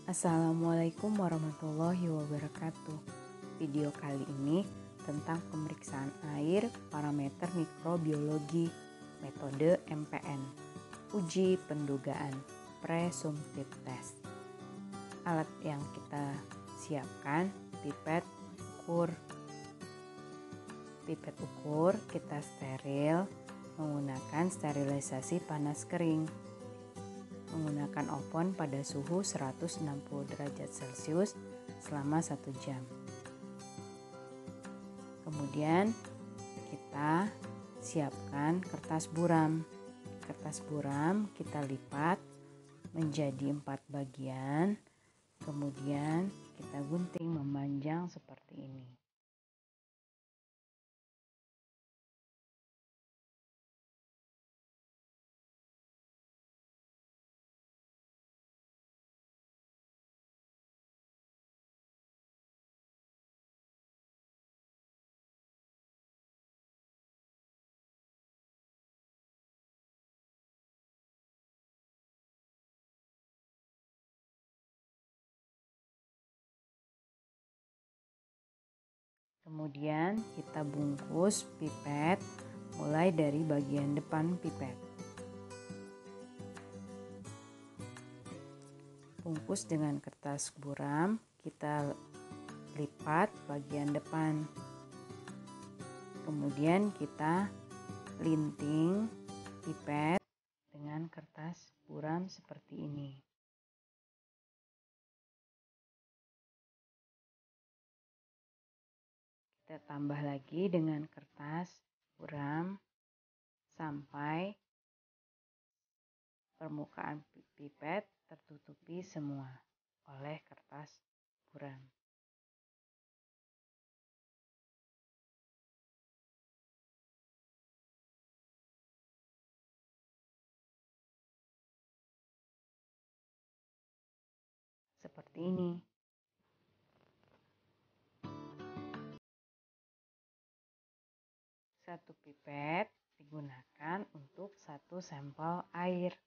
Assalamualaikum warahmatullahi wabarakatuh. Video kali ini tentang pemeriksaan air parameter mikrobiologi metode MPN, uji pendugaan presumptive test. Alat yang kita siapkan pipet ukur kita steril menggunakan sterilisasi panas kering. Menggunakan oven pada suhu 160 derajat Celcius selama 1 jam. Kemudian kita siapkan kertas buram. Kertas buram kita lipat menjadi 4 bagian. Kemudian kita gunting memanjang seperti ini. Kemudian kita bungkus pipet mulai dari bagian depan pipet. Bungkus dengan kertas buram, kita lipat bagian depan. Kemudian kita linting pipet dengan kertas buram seperti ini. Kita tambah lagi dengan kertas buram sampai permukaan pipet tertutupi semua oleh kertas buram. Seperti ini. Satu pipet digunakan untuk 1 sampel air.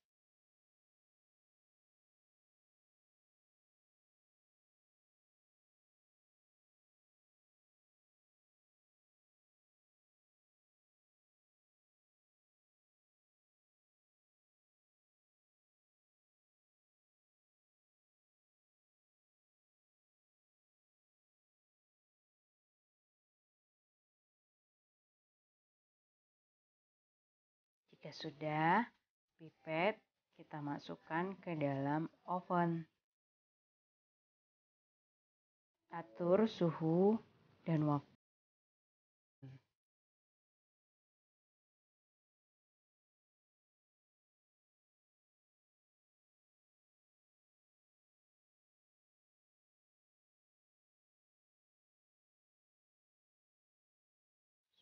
Jika sudah, pipet kita masukkan ke dalam oven. Atur suhu dan waktu.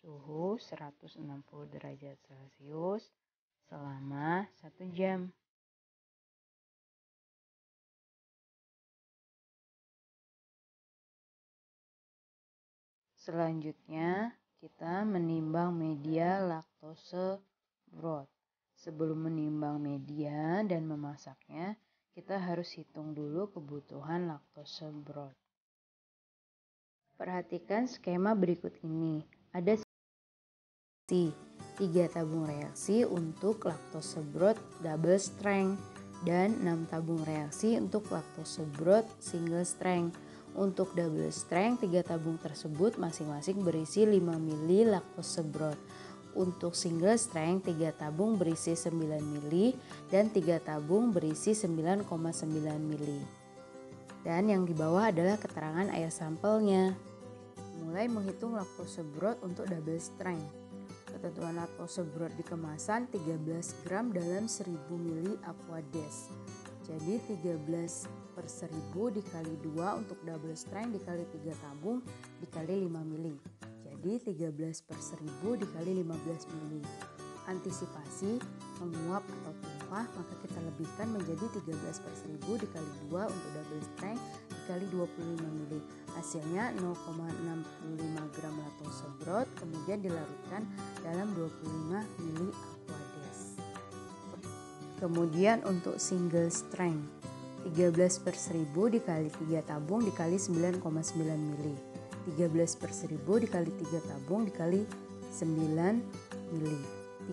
Suhu 160 derajat Celcius selama 1 jam. Selanjutnya, kita menimbang media laktose broth. Sebelum menimbang media dan memasaknya, kita harus hitung dulu kebutuhan laktose broth. Perhatikan skema berikut ini. Ada 3 tabung reaksi untuk laktose broth double strength dan 6 tabung reaksi untuk laktose broth single strength. Untuk double strength, 3 tabung tersebut masing-masing berisi 5 ml laktose broth. Untuk single strength, 3 tabung berisi 9 ml dan 3 tabung berisi 9,9 ml. Dan yang di bawah adalah keterangan air sampelnya. Mulai menghitung laktose broth untuk double strength. Ketentuan laktose broth di kemasan 13 gram dalam 1000 ml Aquades. Jadi 13/1000 dikali 2 untuk double strength dikali 3 tabung dikali 5 ml. Jadi 13/1000 dikali 15 ml. Antisipasi menguap atau tumpah, maka kita lebihkan menjadi 13/1000 dikali 2 untuk double strength dikali 25 ml. Hasilnya 0,65 gram laktose broth, kemudian dilarutkan dalam 25 ml Aquades. Kemudian untuk single strength, 13/1000 dikali 3 tabung dikali 9,9 mili. 13/1000 dikali 3 tabung dikali 9 mili.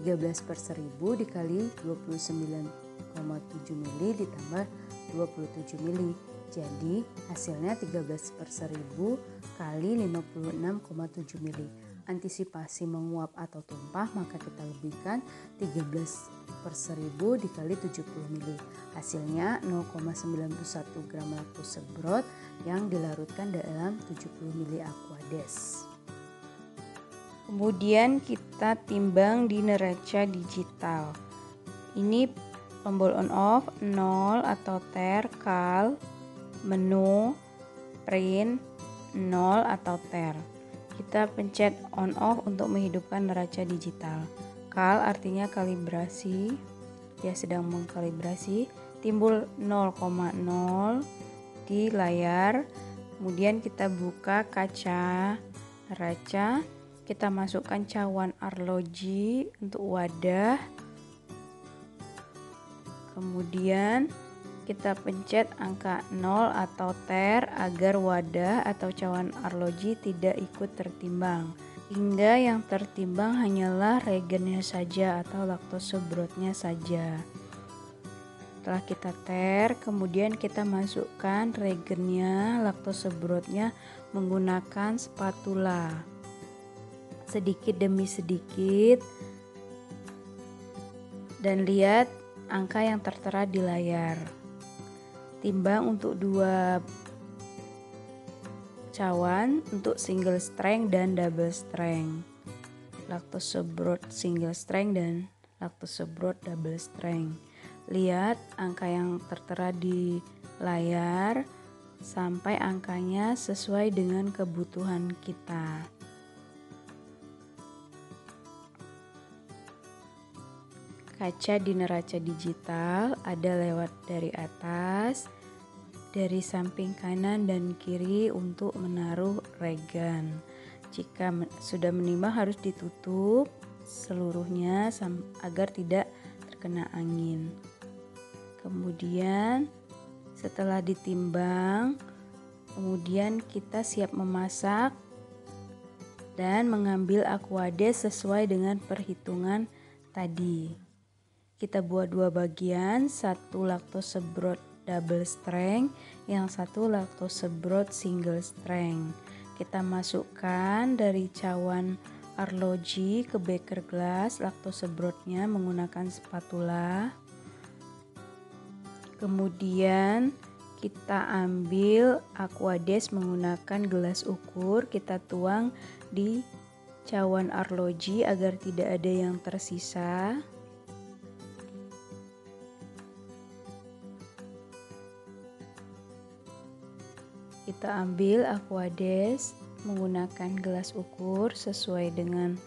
13/1000 dikali 29,7 mili ditambah 27 mili. Jadi hasilnya 13/1000 kali 56,7 mili. Antisipasi menguap atau tumpah, maka kita lebihkan 13/1000 dikali 70 mili. Hasilnya 0,91 gram laktosebrot yang dilarutkan dalam 70 mili Aquades. Kemudian kita timbang di neraca digital. Ini tombol on off, 0 atau ter, kal, menu, print, 0 atau ter. Kita pencet on off untuk menghidupkan neraca digital. Kal artinya kalibrasi, dia sedang mengkalibrasi. Timbul 0,0 di layar. Kemudian kita buka kaca neraca. Kita masukkan cawan arloji untuk wadah. Kemudian kita pencet angka 0 atau ter agar wadah atau cawan arloji tidak ikut tertimbang. Hingga yang tertimbang hanyalah reagennya saja atau laktosebrotnya saja. Setelah kita ter, kemudian kita masukkan reagennya, laktosebrotnya menggunakan spatula. Sedikit demi sedikit. Dan lihat angka yang tertera di layar. Timbang untuk 2 cawan untuk single strength dan double strength. Laktosebrot single strength dan laktosebrot double strength. Lihat angka yang tertera di layar sampai angkanya sesuai dengan kebutuhan kita. Kaca di neraca digital ada lewat dari atas, dari samping kanan dan kiri untuk menaruh reagen. Jika sudah menimbang harus ditutup seluruhnya agar tidak terkena angin. Kemudian setelah ditimbang, kemudian kita siap memasak dan mengambil Aquades sesuai dengan perhitungan tadi. Kita buat 2 bagian, satu laktosebrot double strength, yang satu laktosebrot single strength. Kita masukkan dari cawan arloji ke beker gelas laktosebrotnya menggunakan spatula. Kemudian kita ambil Aquades menggunakan gelas ukur, kita tuang di cawan arloji agar tidak ada yang tersisa. Kita ambil Aquades menggunakan gelas ukur sesuai dengan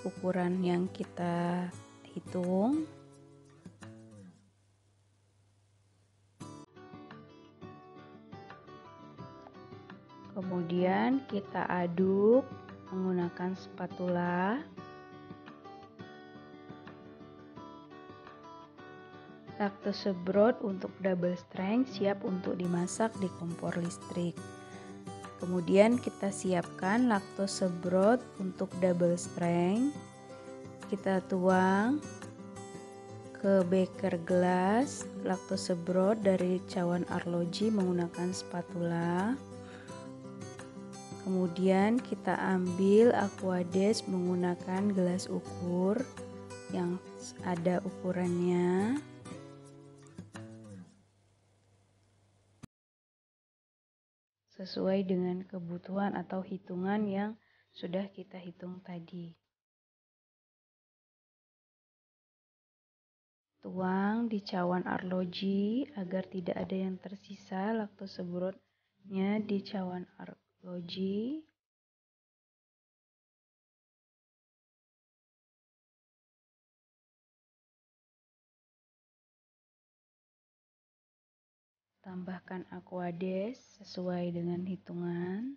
ukuran yang kita hitung. Kemudian kita aduk menggunakan spatula. Laktosebrot untuk double strength siap untuk dimasak di kompor listrik. Kemudian kita siapkan laktosebrot untuk double strength. Kita tuang ke beker gelas laktosebrot dari cawan arloji menggunakan spatula. Kemudian kita ambil Aquades menggunakan gelas ukur yang ada ukurannya. Sesuai dengan kebutuhan atau hitungan yang sudah kita hitung tadi. Tuang di cawan arloji agar tidak ada yang tersisa laktosebrotnya di cawan arloji. Tambahkan Aquades sesuai dengan hitungan.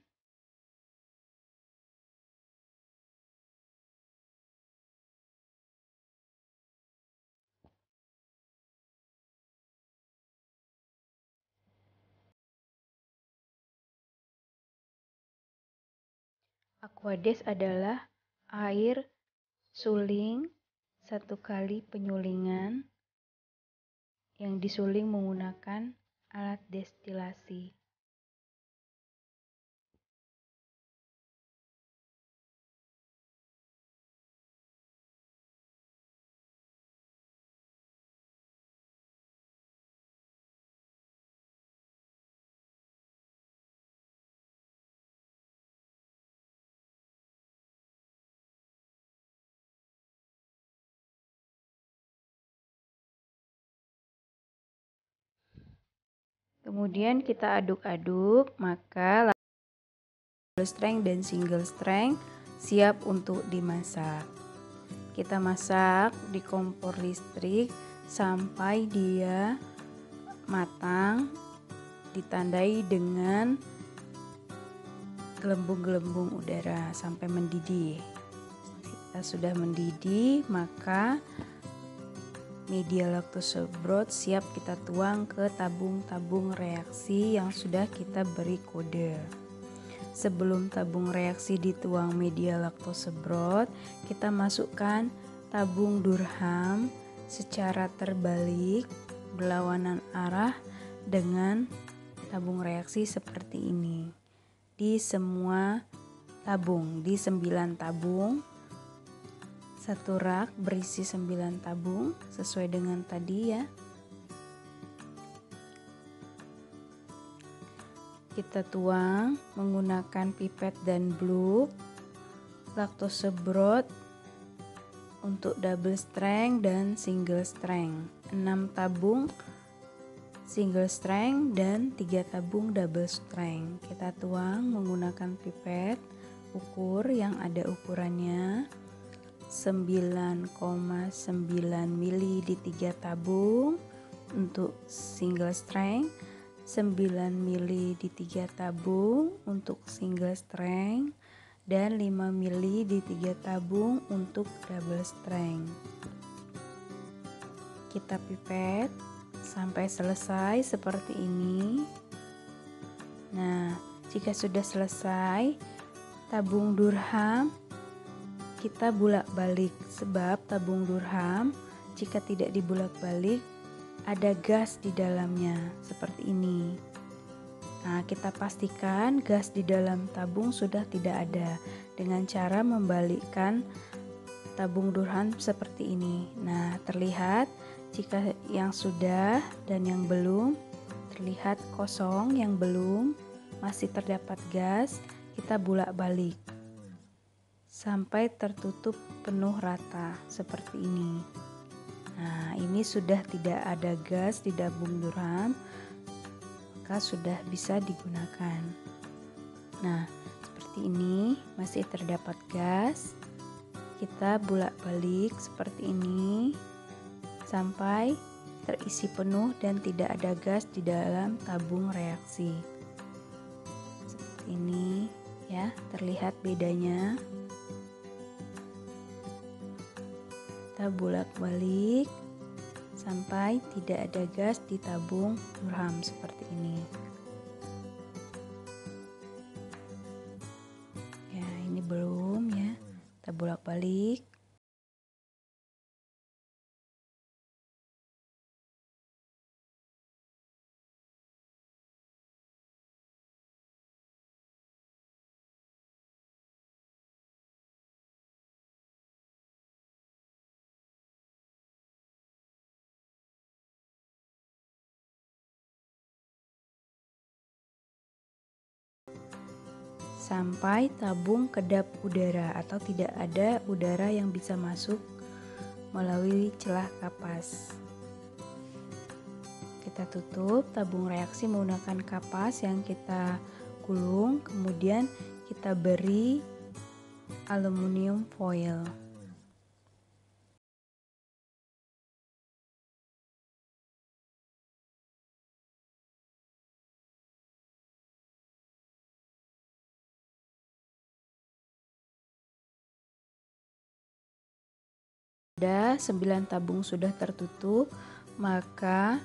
Aquades adalah air suling 1 kali penyulingan yang disuling menggunakan alat destilasi. Kemudian kita aduk-aduk, maka double strength dan single strength siap untuk dimasak. Kita masak di kompor listrik sampai dia matang, ditandai dengan gelembung-gelembung udara sampai mendidih. Kita sudah mendidih, maka media laktose broth siap kita tuang ke tabung-tabung reaksi yang sudah kita beri kode. Sebelum tabung reaksi dituang media laktose broth, kita masukkan tabung Durham secara terbalik berlawanan arah dengan tabung reaksi seperti ini. Di semua tabung, di 9 tabung. Satu rak berisi 9 tabung sesuai dengan tadi ya. Kita tuang menggunakan pipet dan blue laktose broth untuk double strength dan single strength. 6 tabung single strength dan 3 tabung double strength. Kita tuang menggunakan pipet ukur yang ada ukurannya 9,9 mili di 3 tabung untuk single strength, 9 mili di 3 tabung untuk single strength, dan 5 mili di 3 tabung untuk double strength. Kita pipet sampai selesai seperti ini. Nah, jika sudah selesai, tabung Durham kita bolak-balik, sebab tabung Durham jika tidak dibulak-balik ada gas di dalamnya seperti ini. Nah, kita pastikan gas di dalam tabung sudah tidak ada dengan cara membalikkan tabung Durham seperti ini. Nah, terlihat jika yang sudah dan yang belum, terlihat kosong, yang belum masih terdapat gas, kita bolak-balik sampai tertutup penuh rata seperti ini. Nah, ini sudah tidak ada gas di tabung Durham, maka sudah bisa digunakan. Nah, seperti ini masih terdapat gas. Kita bolak-balik seperti ini sampai terisi penuh dan tidak ada gas di dalam tabung reaksi. Seperti ini ya, terlihat bedanya. Kita bolak-balik sampai tidak ada gas di tabung Durham seperti ini. Ya, ini belum ya. Kita bolak-balik. Sampai tabung kedap udara atau tidak ada udara yang bisa masuk melalui celah kapas. Kita tutup tabung reaksi menggunakan kapas yang kita gulung, kemudian kita beri aluminium foil. Sudah 9 tabung sudah tertutup, maka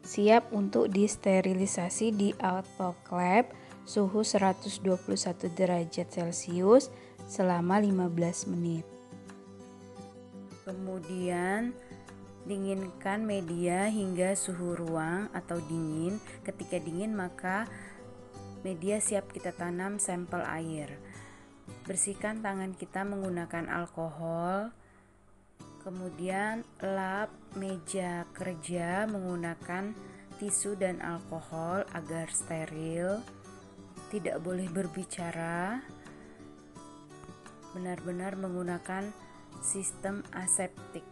siap untuk disterilisasi di autoclave suhu 121 derajat Celcius selama 15 menit. Kemudian dinginkan media hingga suhu ruang atau dingin. Ketika dingin maka media siap kita tanam sampel air. Bersihkan tangan kita menggunakan alkohol. Kemudian lap meja kerja menggunakan tisu dan alkohol agar steril. Tidak boleh berbicara. Benar-benar menggunakan sistem aseptik,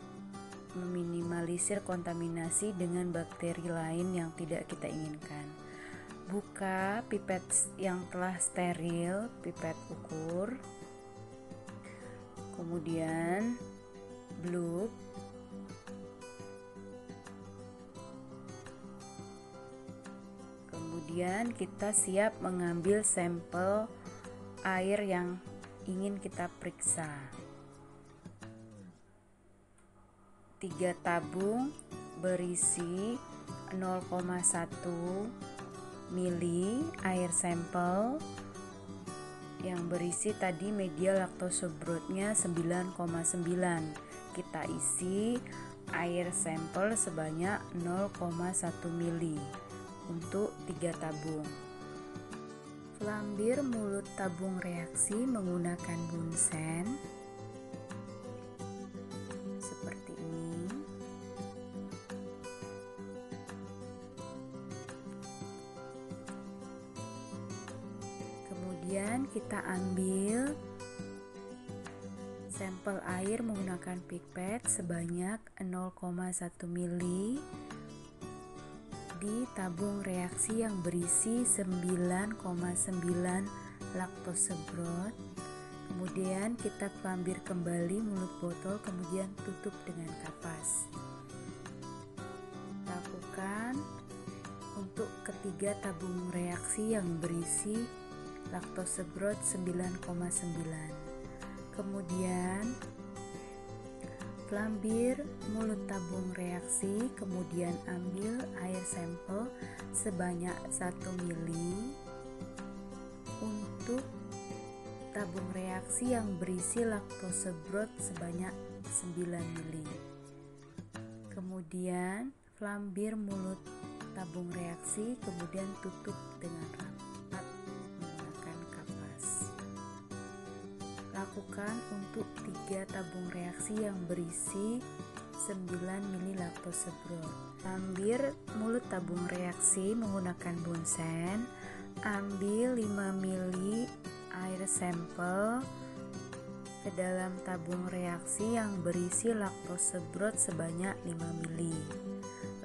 meminimalisir kontaminasi dengan bakteri lain yang tidak kita inginkan. Buka pipet yang telah steril, pipet ukur. Kemudian bluk. Kemudian kita siap mengambil sampel air yang ingin kita periksa. 3 tabung berisi 0,1 mili air sampel yang berisi tadi media laktosebrotnya 9,9. Kita isi air sampel sebanyak 0,1 mili untuk 3 tabung. Flambir mulut tabung reaksi menggunakan bunsen seperti ini. Kemudian kita ambil sampel air menggunakan pipet sebanyak 0,1 mili di tabung reaksi yang berisi 9,9 laktosebrot. Kemudian kita flambir kembali mulut botol, kemudian tutup dengan kapas. Lakukan untuk ketiga tabung reaksi yang berisi laktosebrot 9,9. Kemudian flambir mulut tabung reaksi, kemudian ambil air sampel sebanyak 1 mili untuk tabung reaksi yang berisi laktosebrot sebanyak 9 mili. Kemudian flambir mulut tabung reaksi, kemudian tutup dengan rapat menggunakan kapas. Lakukan untuk 3 tabung reaksi yang berisi 9 mili laktosebrot. Flambir mulut tabung reaksi menggunakan bunsen. Ambil 5 mili air sampel ke dalam tabung reaksi yang berisi laktosebrot sebanyak 5 mili.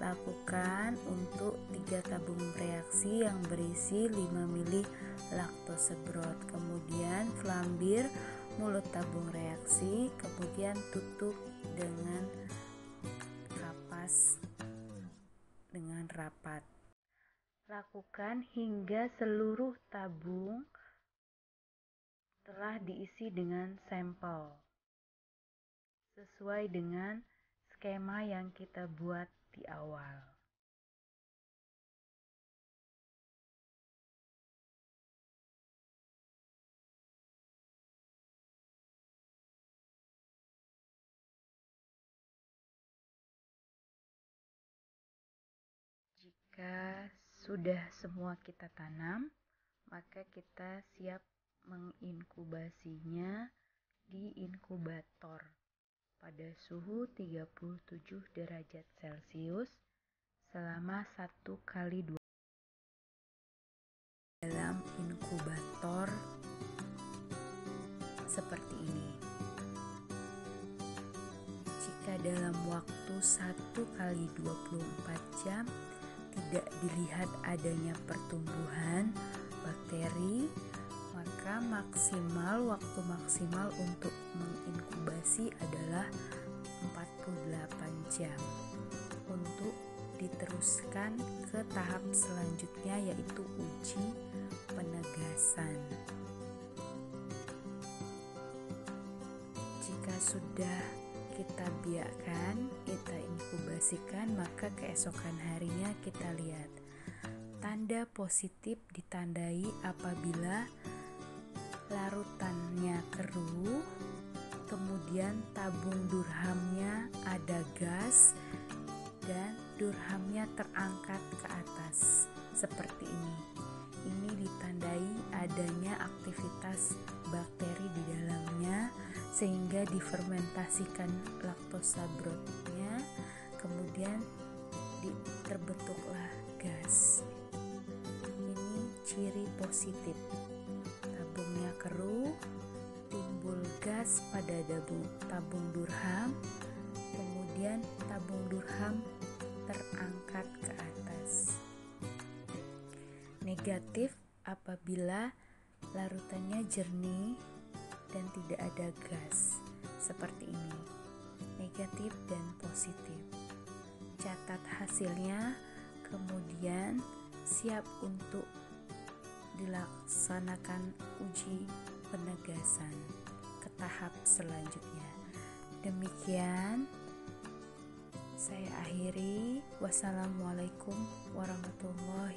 Lakukan untuk 3 tabung reaksi yang berisi 5 mili laktosebrot. Kemudian flambir mulut tabung reaksi, kemudian tutup dengan kapas dengan rapat. Lakukan hingga seluruh tabung telah diisi dengan sampel sesuai dengan skema yang kita buat di awal. Jika sudah semua kita tanam, maka kita siap menginkubasinya di inkubator pada suhu 37 derajat Celcius selama 1x2 dalam inkubator seperti ini. Jika dalam waktu 1x24 jam tidak dilihat adanya pertumbuhan bakteri, maka waktu maksimal untuk menginkubasi adalah 48 jam untuk diteruskan ke tahap selanjutnya, yaitu uji penegasan. Jika sudah kita biarkan, kita inkubasikan, maka keesokan harinya kita lihat Tanda positif ditandai apabila larutannya keruh, kemudian tabung durhamnya ada gas dan durhamnya terangkat ke atas seperti ini. Ini ditandai adanya aktivitas bakteri di dalamnya sehingga difermentasikan laktosa brothnya, kemudian terbentuklah gas. Ini ciri positif. Tabungnya keruh, timbul gas pada tabung durham, kemudian tabung durham terangkat ke atas. Negatif apabila larutannya jernih dan tidak ada gas, seperti ini. Negatif dan positif. Catat hasilnya, kemudian siap untuk dilaksanakan uji penegasan ke tahap selanjutnya. Demikian saya akhiri. Wassalamualaikum warahmatullahi